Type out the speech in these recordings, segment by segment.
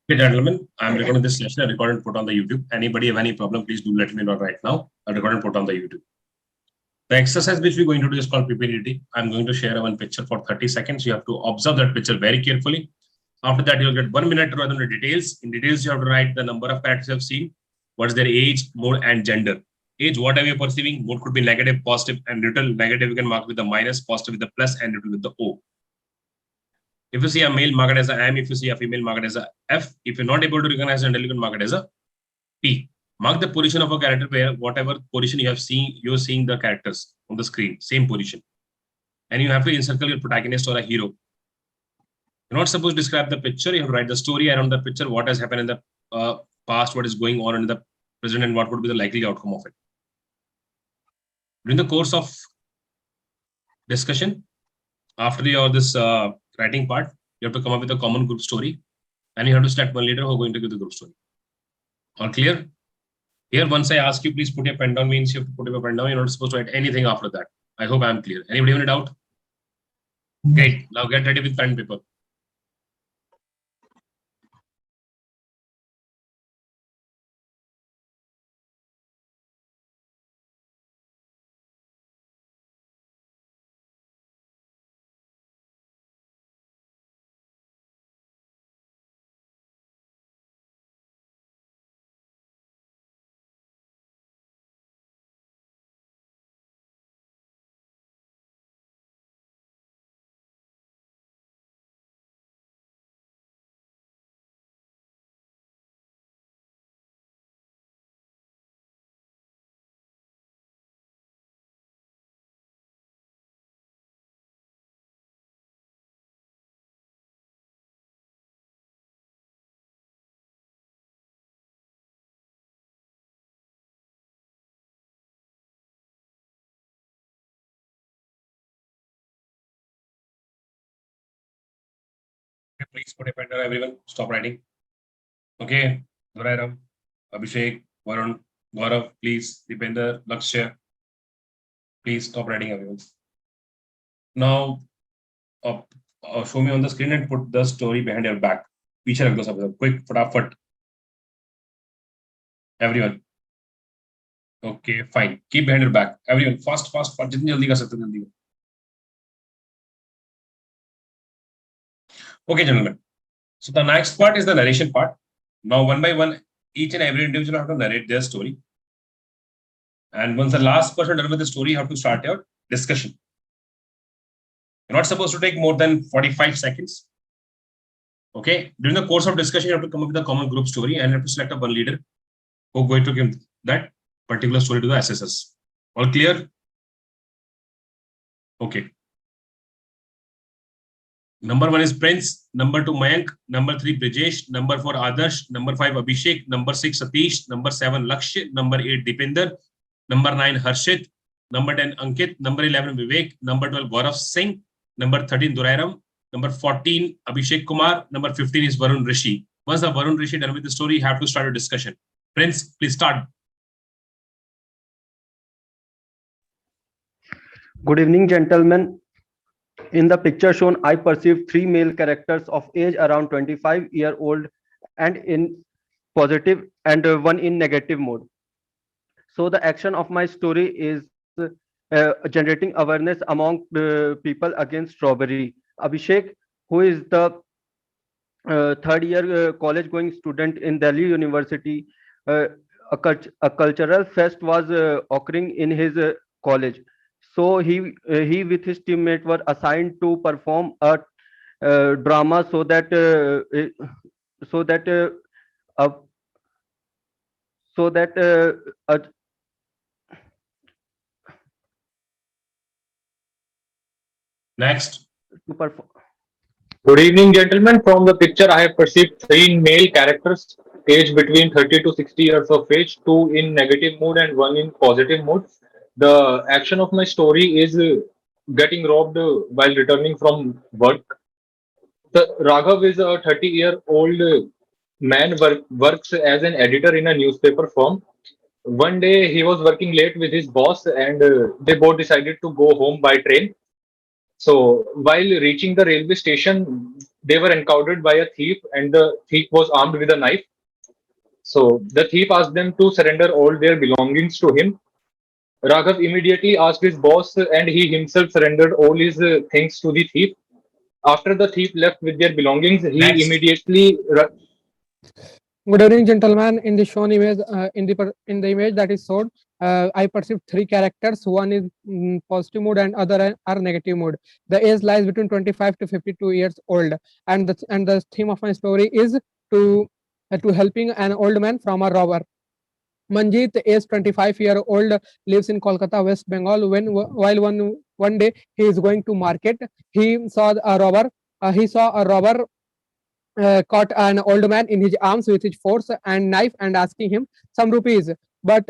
Okay, gentlemen, I'm recording this session. I record and put on the YouTube. Anybody have any problem, please do let me know right now. I record and put on the YouTube. The exercise which we're going to do is called Ppdt. I'm going to share one picture for 30 seconds. You have to observe that picture very carefully. After that, you'll get 1 minute to write on the details. In details, you have to write the number of characters you have seen, what's their age, mode, and gender. Age, whatever you're perceiving, mode could be negative, positive, and neutral. Negative, you can mark with the minus, positive with the plus, and neutral with the O. If you see a male, mark it as a M. If you see a female, mark it as a F. If you're not able to recognize gender, you can mark it as a P. Mark the position of a character where whatever position you have seen, you're seeing the characters on the screen, same position. And you have to encircle your protagonist or a hero. You're not supposed to describe the picture. You have to write the story around the picture, what has happened in the past, what is going on in the present, and what would be the likely outcome of it. During the course of discussion, after this writing part, you have to come up with a common group story, and you have to select one leader who is going to give the group story. All clear? Here, once I ask you, please put your pen down, means you have to put your pen down. You're not supposed to write anything after that. I hope I'm clear. Anybody have any doubt? Great. Now get ready with pen and paper. Okay, please put a pen down, everyone. Stop writing. Okay. Durairam, Abhishek, Varun, Gaurav, please. Dipender, Lakshya. Please stop writing, everyone. Now, show me on the screen and put the story behind your back. पीछे रख दो सब quick, फटाफट. Everyone. Okay, fine. Keep behind your back. Everyone, fast. जितनी जल्दी कर सकते जल्दी. Okay, gentlemen. So the next part is the narration part. Now, one by one, each and every individual have to narrate their story. And once the last person done with the story, you have to start your discussion. You're not supposed to take more than 45 seconds. Okay. During the course of discussion, you have to come up with a common group story and you have to select a one leader who is going to give that particular story to the SSS. All clear? Okay. Number 1 is Prince, number 2 Mayank, number 3 Brijesh, number 4 Adarsh, number 5 Abhishek, number 6 Satish, number 7 Lakshya, number 8 Dipender, number 9 Harshit, number 10 Ankit, number 11 Vivek, number 12 Gaurav Singh, number 13 Durairam, number 14 Abhishek Kumar, number 15 is Varun Rishi. Once the Varun Rishi done with the story, you have to start a discussion. Prince, please start. Good evening, gentlemen. In the picture shown, I perceive 3 male characters of age around 25-year-old and in positive and one in negative mode. So the action of my story is generating awareness among people against robbery. Abhishek, who is the third-year college-going student in Delhi University, a cultural fest was occurring in his college. So he with his teammate were assigned to perform a drama so that uh, Next. to perform. Good evening, gentlemen. From the picture, I have perceived 3 male characters, aged between 30 to 60 years of age, 2 in negative mood and 1 in positive mood. The action of my story is getting robbed while returning from work. The Raghav is a 30-year-old man works as an editor in a newspaper firm. One day he was working late with his boss and they both decided to go home by train. So while reaching the railway station, they were encountered by a thief, and the thief was armed with a knife. So the thief asked them to surrender all their belongings to him. Raghav immediately asked his boss, and he himself surrendered all his things to the thief. After the thief left with their belongings, he Next. immediately Good evening, gentlemen. In the shown image, in the image that is shown, I perceive three characters. One is positive mood, and other are negative mood. The age lies between 25 to 52 years old, and the theme of my story is to helping an old man from a robber. Manjeet is 25-year-old, lives in Kolkata, West Bengal. While one day he is going to market, he saw a robber. Caught an old man in his arms with his force and knife and asking him some rupees. But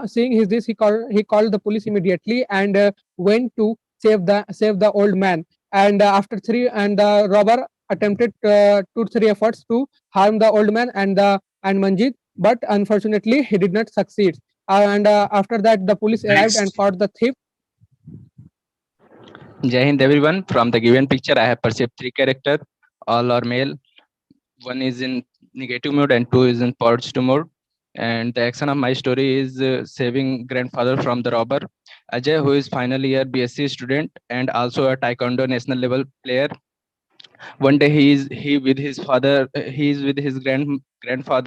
seeing this, he called the police immediately and went to save the old man. And the robber attempted 2-3 efforts to harm the old man and Manjeet, but unfortunately he did not succeed. After that, the police arrived and Next. caught the thief. Jai Hind everyone. From the given picture, I have perceived three characters. All are male. One is in negative mode and two is in positive mode. And the action of my story is saving grandfather from the robber. Ajay, who is final year BSc student and also a Taekwondo national level player. One day he is with his grandfather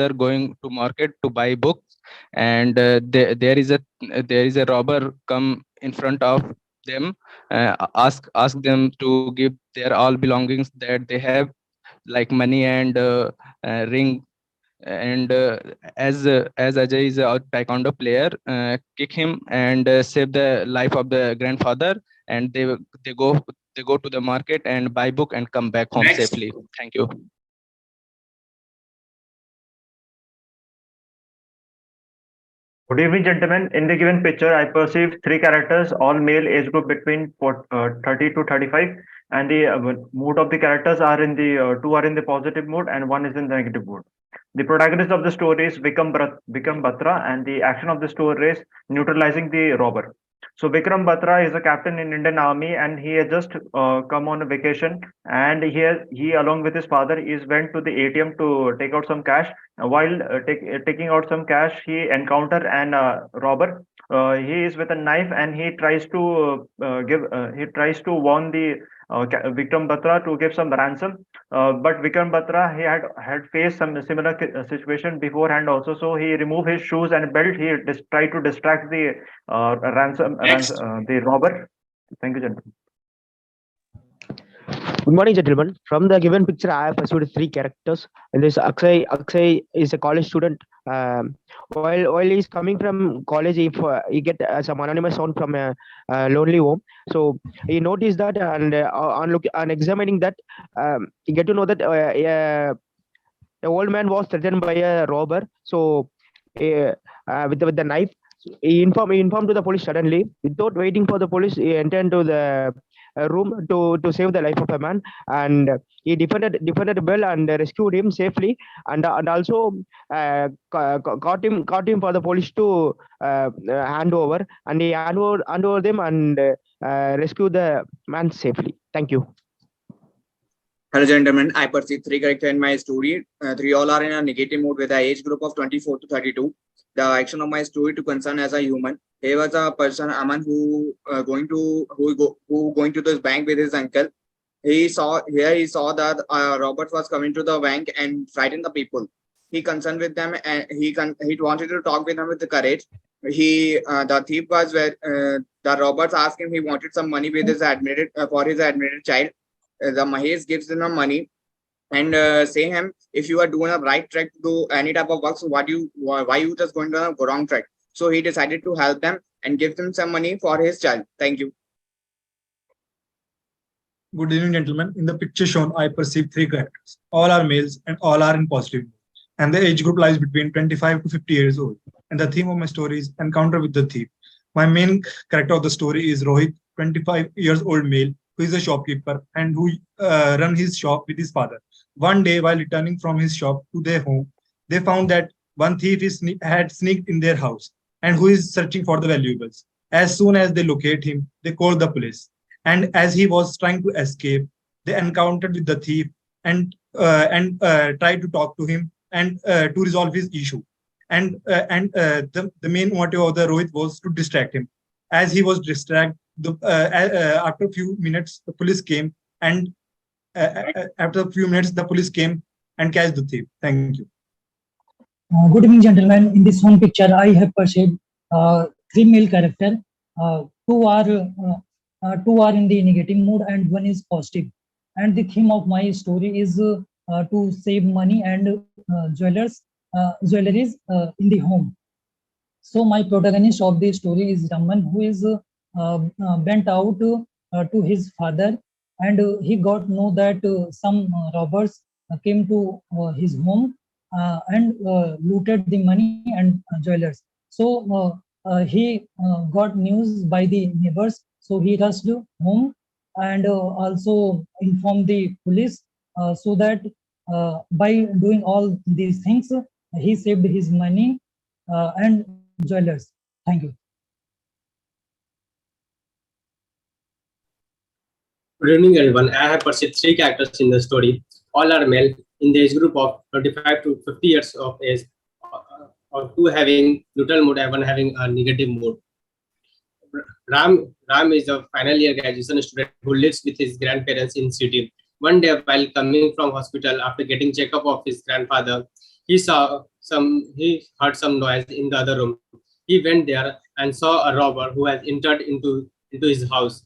going to market to buy books, and there is a robber come in front of them, ask them to give their all belongings that they have, like money and ring. And as Ajay is a taekwondo player, kick him and save the life of the grandfather, and they go to the market and buy book and come back home Next. safely. Thank you. Good evening, gentlemen. In the given picture, I perceive three characters, all male, age group between 30 to 35, and the mood of the characters are in the two are in the positive mood and one is in the negative mood. The protagonist of the story is Vikram Batra, and the action of the story is neutralizing the robber. So Vikram Batra is a captain in Indian Army, and he has just come on a vacation, and he along with his father went to the ATM to take out some cash. While taking out some cash, he encounter an robber. He is with a knife, and he tries to warn the Vikram Batra to give some ransom. But Vikram Batra, he had faced some similar situation beforehand also, so he removed his shoes and belt. He tried to distract the Next. the robber. Thank you, gentlemen. Good morning, gentlemen. From the given picture, I have pursued three characters. And this Akshay is a college student. While he's coming from college, he get some anonymous sound from a lonely home. So he noticed that, and on examining that, he get to know that the old man was threatened by a robber. So with the knife, he informed to the police suddenly. Without waiting for the police, he entered into the room to save the life of a man, and he defended well and rescued him safely, and also caught him for the police to hand over, and he hand over them and rescue the man safely. Thank you. Hello, gentlemen. I perceive three characters in my story. Three all are in a negative mood with an age group of 24 to 32. The action of my story to concern as a human. He was a person, Aman, who going to this bank with his uncle. He saw that Robert was coming to the bank and frightened the people. He concerned with them, and he wanted to talk with them with the courage. The thief was where the Roberts asked him he wanted some money with his admitted for his admitted child. The Mahesh gives him money and say him, if you are doing a right track to do any type of work, so why you just going to the wrong track? So he decided to help them and give them some money for his child. Thank you. Good evening, gentlemen. In the picture shown, I perceive three characters. All are males and all are in positive mood. And the age group lies between 25 to 50 years old. And the theme of my story is encounter with the thief. My main character of the story is Rohit, 25 years old male, who is a shopkeeper and who run his shop with his father. One day, while returning from his shop to their home, they found that one thief had sneaked in their house and who is searching for the valuables. As soon as they locate him, they call the police. And as he was trying to escape, they encountered with the thief and tried to talk to him and to resolve his issue. And the main motive of the Rohit was to distract him. As he was distracted, after a few minutes, the police came, and after a few minutes, the police came and catch the thief. Thank you. Good evening, gentlemen. In this one picture, I have perceived three male characters. Two are in the negative mood and one is positive. And the theme of my story is to save money and jewelries in the home. So my protagonist of the story is Raman, who is bent out to his father, and he got know that some robbers came to his home and looted the money and jewelers. So he got news by the neighbors, so he rushed home and also informed the police, so that by doing all these things, he saved his money and jewelers. Thank you. Good evening, everyone. I have perceived three characters in the story. All are male in the age group of 25 to 50 years of age, or two having neutral mood and one having a negative mood. Ram is a final year graduation student who lives with his grandparents in city. One day, while coming from hospital after getting checkup of his grandfather, he heard some noise in the other room. He went there and saw a robber who had entered into his house.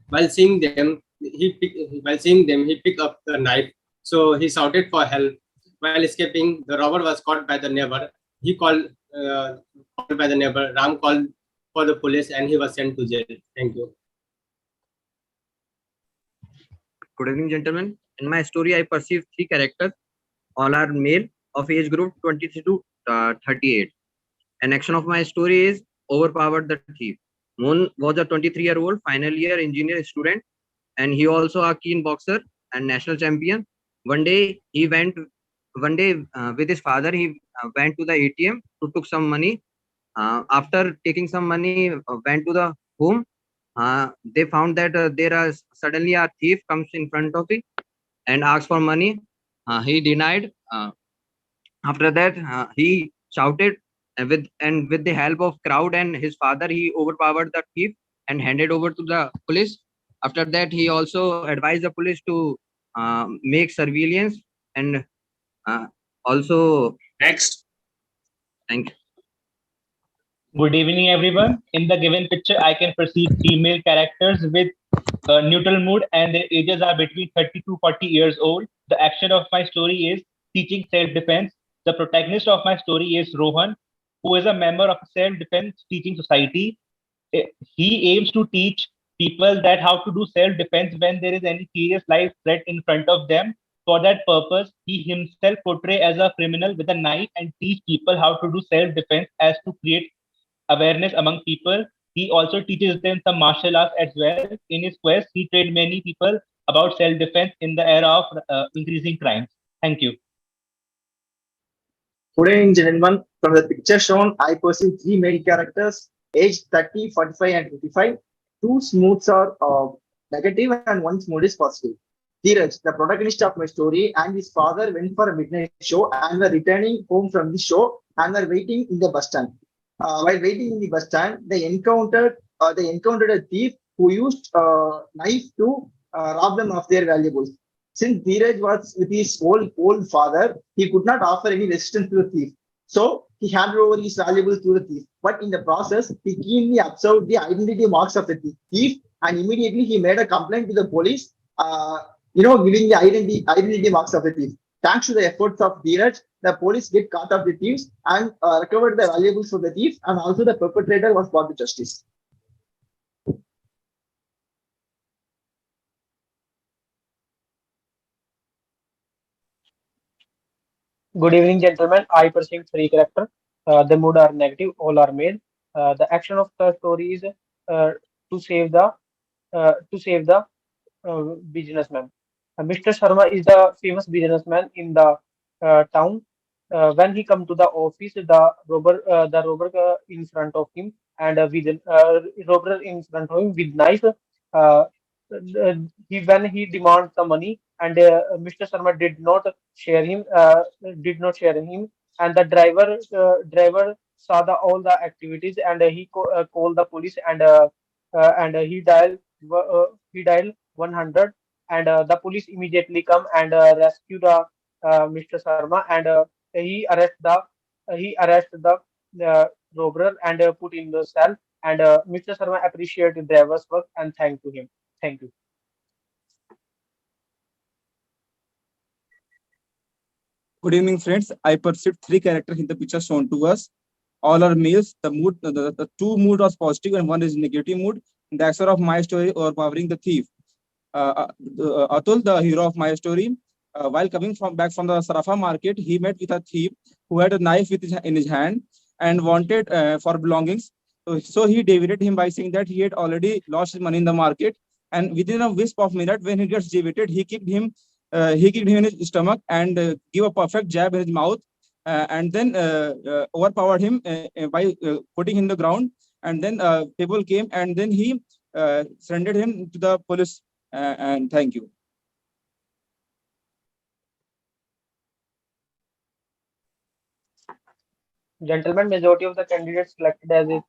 While seeing them, he picked up the knife. So he shouted for help. While escaping, the robber was caught by the neighbor. He called by the neighbor. Ram called for the police and he was sent to jail. Thank you. Good evening, gentlemen. In my story, I perceive three characters. All are male of age group 23 to 38. An action of my story is overpowered the thief. Moon was a 23-year-old final year engineer student, and he also a keen boxer and national champion. One day with his father, he went to the ATM to took some money. After taking some money, went to the home. They found that suddenly a thief comes in front of him and asks for money. He denied. After that, he shouted, and with the help of crowd and his father, he overpowered the thief and handed over to the police. After that, he also advised the police to make surveillance and also Next. Thank you. Good evening, everyone. In the given picture, I can perceive three male characters with neutral mood, and their ages are between 30 to 40 years old. The action of my story is teaching self-defense. The protagonist of my story is Rohan, who is a member of a self-defense teaching society. He aims to teach people that how to do self-defense when there is any serious life threat in front of them. For that purpose, he himself portray as a criminal with a knife and teach people how to do self-defense as to create awareness among people. He also teaches them some martial arts as well. In his quest, he trained many people about self-defense in the era of increasing crimes. Thank you. Good evening, gentlemen. From the picture shown, I perceive three male characters, aged 30, 45, and 55. Two smooths are negative and one smooth is positive. Dheeraj, the protagonist of my story, and his father went for a midnight show and were returning home from the show and were waiting in the bus stand. While waiting in the bus stand, they encountered a thief who used a knife to rob them of their valuables. Since Dheeraj was with his old father, he could not offer any resistance to the thief. So he handed over his valuables to the thief. But in the process, he keenly observed the identity marks of the thief, and immediately he made a complaint to the police, giving the identity marks of the thief. Thanks to the efforts of Dheeraj, the police get caught up the thieves and recovered the valuables from the thief, and also the perpetrator was brought to justice. Good evening, gentlemen. I perceive three characters. The mood are negative, all are male. The action of the story is to save the businessman. Mr. Sharma is the famous businessman in the town. When he come to the office, the robber in front of him, and robber in front of him with knife uh, when he demands the money, and Mr. Sharma did not share him, and the driver saw all the activities, and called the police, and he dialed 100, and the police immediately come and rescue the Mr. Sharma, and he arrest the robber and put in the cell, and Mr. Sharma appreciated the driver's work and thank to him. Thank you. Good evening, friends. I perceived three characters in the picture shown to us. All are males. The two mood was positive and one is negative mood. The actor of my story overpowering the thief. Atul, the hero of my story, while coming back from the Sarafa market, he met with a thief who had a knife in his hand and wanted for belongings. So he deviated him by saying that he had already lost his money in the market. And within a wisp of minute, when he gets deviated, he kicked him in his stomach and give a perfect jab in his mouth, and then overpowered him by putting him in the ground. And then people came, and then he surrendered him to the police. And thank you. Gentlemen, majority of the candidates selected as a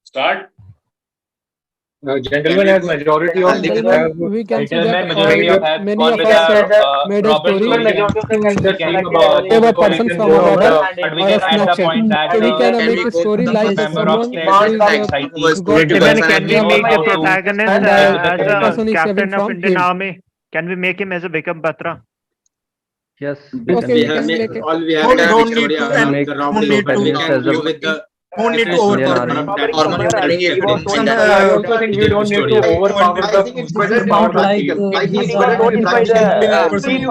Start. Gentlemen, as majority of we can see that majority of many of us made a story to save a person from a robber or a snatcher. So we can make a story like someone who got Gentlemen, can we make the and protagonist a as person a is saving captain of from Indian him. Army? Can we make him as a Vikram Batra? Yes. Okay, we can make it. All we have done Don't a need story to around make the robbery, but we can go with the don't need to overpower him. I also think we don't need to overpower I think it's better to Not like practical. I think these it's better to are notify the thief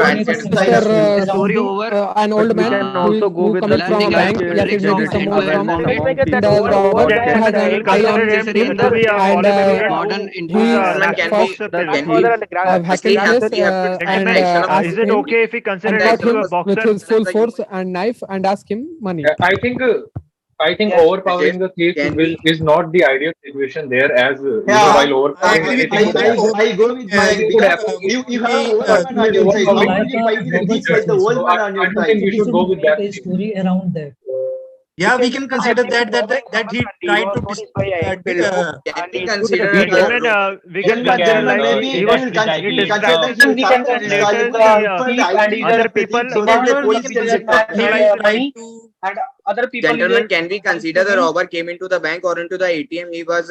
and his family. story over. An old we man can also go who with coming the from a thing bank, like yes, it may be tricks of someone from awareness among the people. robber who has Gentlemen, an we'll eye on consider him, him to be a and Bollywood modern who's he a national first boxer. vacant place and asked Is it him okay if we consider and him caught to be him a with boxer? his full force and knife and asked him money. I think overpowering the thief is not the ideal situation there, as while I overpowering agree with anything you. I go with Mike could because happen. you have an old man on your side. How will you fight with the thief with the old man on your I don't side? think we We should should go with make that. a story around that. Yeah, we can consider that he tried to Can we consider Gentlemen, we can consider like Maybe he we was will he consider distracted he started and this later dialogue and informed the other identity of the people thief so that the police can get the neutralize money, and other people gentlemen, can we consider the robber came into the bank or into the ATM? He was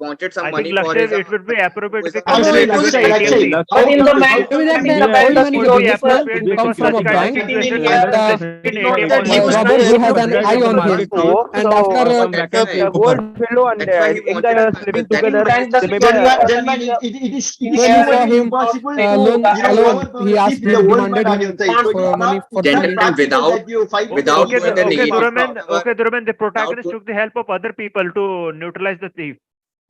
wanted some I money think for his. it would be appropriate if we Actually, consider it actually, to but in the bank, Maybe that in the old bank, man is a would be businessman appropriate who comes because from a such kind of bank, situation and happens in ATM that he was robber not who able has to an get eye the on him, market and after the old fellow and That's why he young wanted guy a are living that together. Gentlemen, it is when he saw humanly him impossible to alone, overpower he the asked thief with the him, old man demanded on him your side. So for money for it's not money. practical that you fight with the without thief doing and the the negative old man. Dureman, the protagonist took the help of other people to neutralize the thief.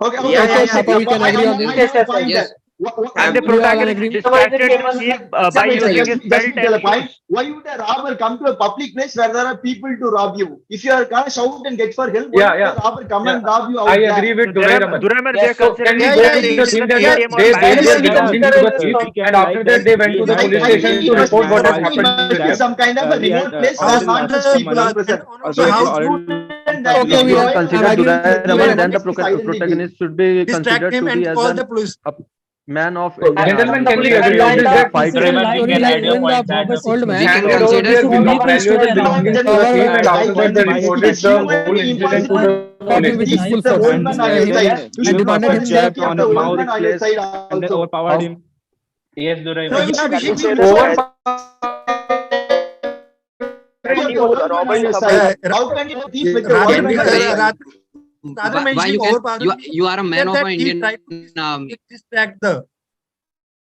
Okay, Okay, Papa, we can agree on this. I don't find Yes. that. And the Do you all protagonist agree? distracted him by using his belt Just and the point. shoes. Why would a robber come to a public place where there are people to rob you? If you are gonna shout and get for help, why would a robber come and rob you out I there? agree with Duraiman. Dureman, they are So can considering we him go with the as thing in the that ATM or they bank. were belonging to the thief, and after that they went to the police station to report what has happened to It them? is some kind of a remote place where not much people are present. So it is prudent that Okay, we I'm provide agreeing with Duraiman, Then the identity. protagonist should be distract considered him to be and as call the police. a man of So, Indian gentlemen, Army. can we That agree is on this? a That fighter. story like when the robber's old man handed over their valuable belongings to the thief, and after that they reported the whole incident to the caught him police. with his full Keep the force old man on your and side. You should demanded put him the safety on of the his old mouth man on your place side and also. overpowered him. So yeah, we On your side. How can you thief with the rather old man on your side? rather Why mentioning you can overpower, you are a man of that an he Indian tried to army. distract the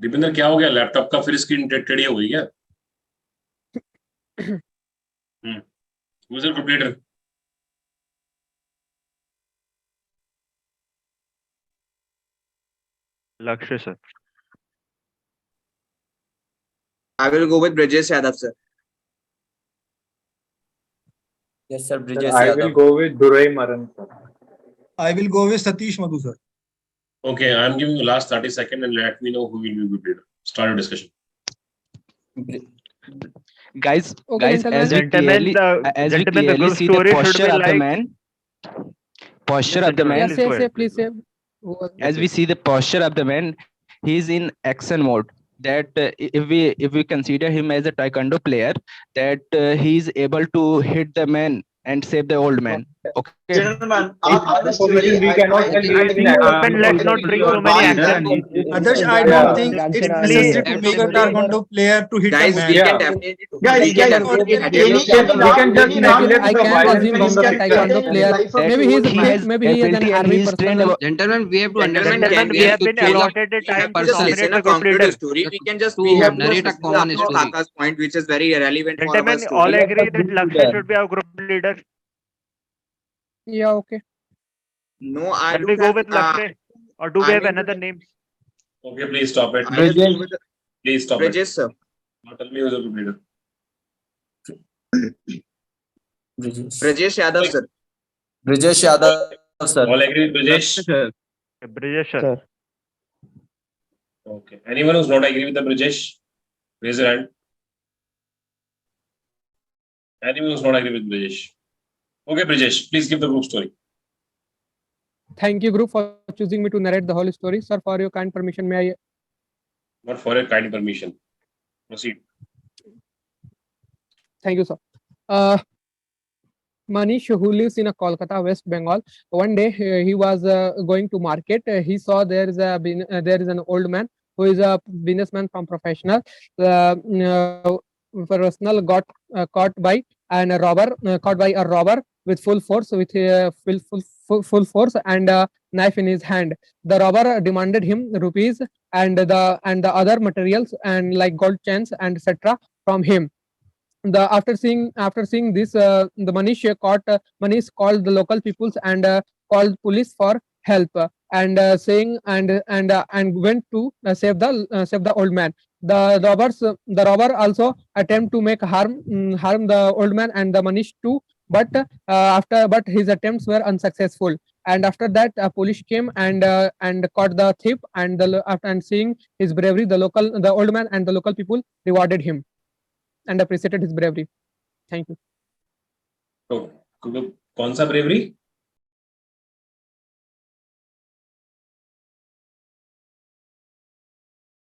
Dipendra क्या हो गया laptop का फिर screen टेढ़ी हो गई क्या? User group leader Lakshya sir. I will go with Brijesh Yadav, sir. Yes, sir. Sir, Brijesh I will Yadav. go with Durai Maran, sir. I will go with Satish Madhu, sir. Okay, I'm giving you last 30 seconds and let me know who will be group leader. Start your discussion. Guys, Okay, guys, as we Gentlemen, clearly group see the story should posture be of the like. man, posture Yes, of the gentlemen, man, Yeah, please go say, ahead. please say. as we see the posture of the man, he is in action mode. That if we consider him as a taekwondo player, that he is able to hit the man and save the old man. Okay. Gentlemen, In on the that story, position, we cannot I think consider I it in think action Open, mode let's because not if bring you so are many fast action. Others, I Yeah. don't think The it's answer are necessary Simply, to make a taekwondo player to hit a Guys, man. we can Yeah. definitely guys, we can definitely can adhere we to the we can just neglect I the can't violence assume from he's the a picture. taekwondo player. Maybe Maybe he is an ability and army he is trained personnel. Gentlemen, we have to Gentlemen, understand can that we we we have have to been choose allotted the we have time to to just nominate listen the a group leader. concluded story. We can just to we have to narrate a just listen common up to story. Aka's point, which is very relevant for our Gentlemen, all story. agree that Lakshay should be our group leader. Yeah, okay. No, I Shall we don't go have. with Lakshay, or do we I have mean, another names? Okay, please stop it. I just go with Please stop it. Brajesh, sir. Now tell me who's the group leader. Brajesh Yadav, sir. Brijesh Yadav, sir. All agree with Brajesh? Brajesh, sir. Sir. Okay. Anyone who's not agree with the Brajesh, raise your hand. Anyone who's not agree with Brajesh? Okay, Brajesh, please give the group story. Thank you, group, for choosing me to narrate the whole story. Sir, for your kind permission, may I? Not for your kind permission. Proceed. Thank you, sir. Manish, who lives in Kolkata, West Bengal, one day he was going to market. He saw there is an old man who is a businessman from professional. Professional got caught by a robber with full force, with full force and a knife in his hand. The robber demanded him rupees and the other materials and like gold chains and etc. from him. After seeing this, the Manish called the local peoples and called police for help, and saying and went to save the old man. The robber also attempt to make harm the old man and the Manish too, but but his attempts were unsuccessful. And after that, police came and caught the thief, and after seeing his bravery, the old man and the local people rewarded him and appreciated his bravery. Thank you. तो कौन सा bravery?